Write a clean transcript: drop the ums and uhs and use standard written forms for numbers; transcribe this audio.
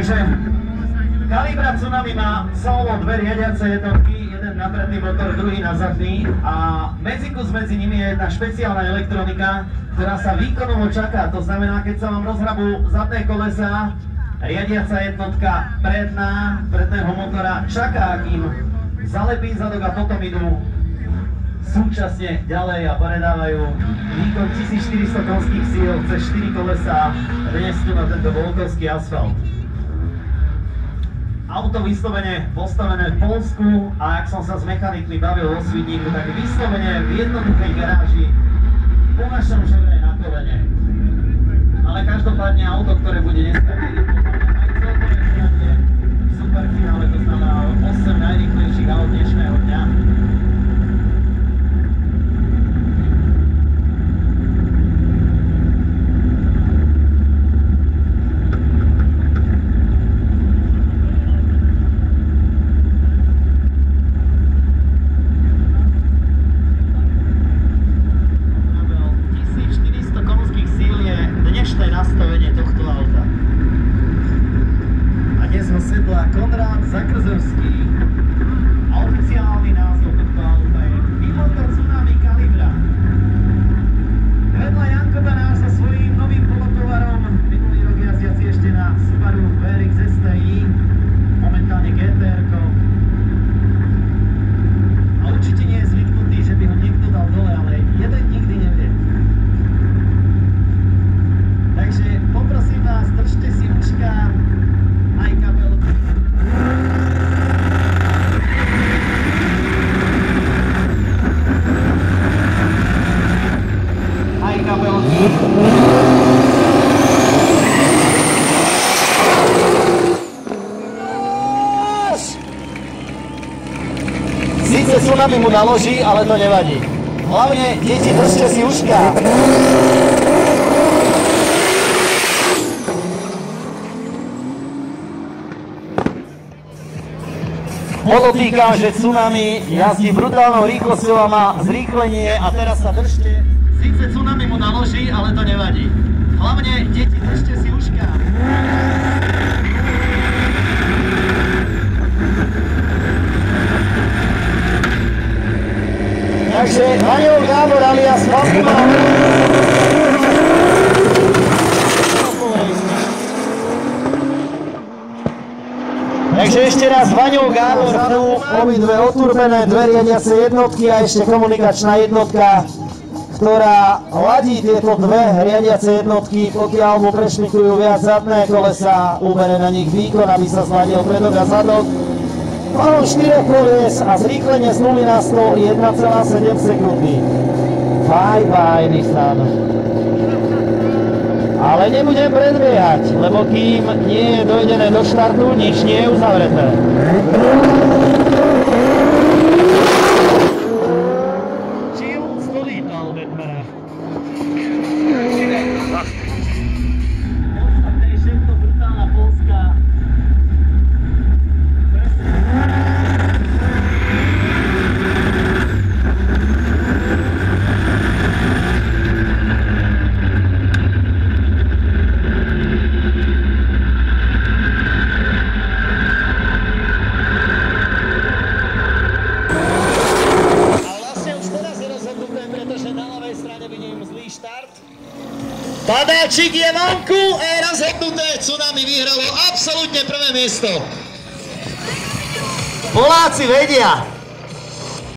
Takže Kalibra Tsunami má celou dve riadiace jednotky, jeden na predný motor, druhý na zadný a medzikus medzi nimi je jedna špeciálna elektronika, ktorá sa výkonovo čaká. To znamená, keď sa vám rozhrabú zadné kolesa, riadiaca jednotka predného motora čaká, kým zalepí zadok a potom idú súčasne ďalej a predávajú výkon 1400 konských síl cez 4 kolesa dnes tu na tento volkovský asfalt. Auto vyslovene postavené v Poľsku a ak som sa s mechanikmi bavil vo Svidníku, tak vyslovene v jednoduchej garáži po našom ževre na kolene. Ale každopádne auto, ktoré bude dneska aj celkové poradie v superfinále, to znamená 8 najrýchlejších aut dnešného dňa. Nastavenie tohto auta. A dnes ho sedla Konrád Zakrzewski. A oficiálny názov tohto auta je Bimotor Tsunami Kalibra. Vedľa Janko Banáš so svojím novým polotovarom, minulý rok jazdiaci ešte na Subaru VRX STI, momentálne GTR-ko. A určite nie je zvyknutý, že by ho niekto dal dole, ale jeden nikdy nevie. Takže poprosím vás, držte si uška, aj kabelky. Aj kabelky. Sice Tsunami mu naloží, ale to nevadí. Hlavne, deti, držte si uška. Podotýkam, že Tsunami jazdí brutálnou rýchlosťou a má zrýchlenie a teraz sa držte. Sice Tsunami mu naloží, ale to nevadí. Hlavne, deti, držte si uška. Takže Vaňov Gábor alias Falkuma. Takže ešte raz Vaňov Gábor, obidve oturbené, dve riadiace jednotky a ešte komunikačná jednotka, ktorá ladí tieto dve riadiace jednotky, pokiaľ mu prešmikujú viac zadné kolesa, ubere na nich výkon, aby sa zladil predok a zadok. Palom 4 koles a zrýchlenie z 0 na 100 1,7 sekundy. Bye bye Nissan. Ale nebudem predbiehať, lebo kým nie je dojdené do štartu, nič nie je uzavreté. Chill stojí to Albert. Všetko brutálna Polska. Padáčik je vonku a je rozhodnuté, Tsunami vyhralo absolútne prvé miesto. Poláci vedia.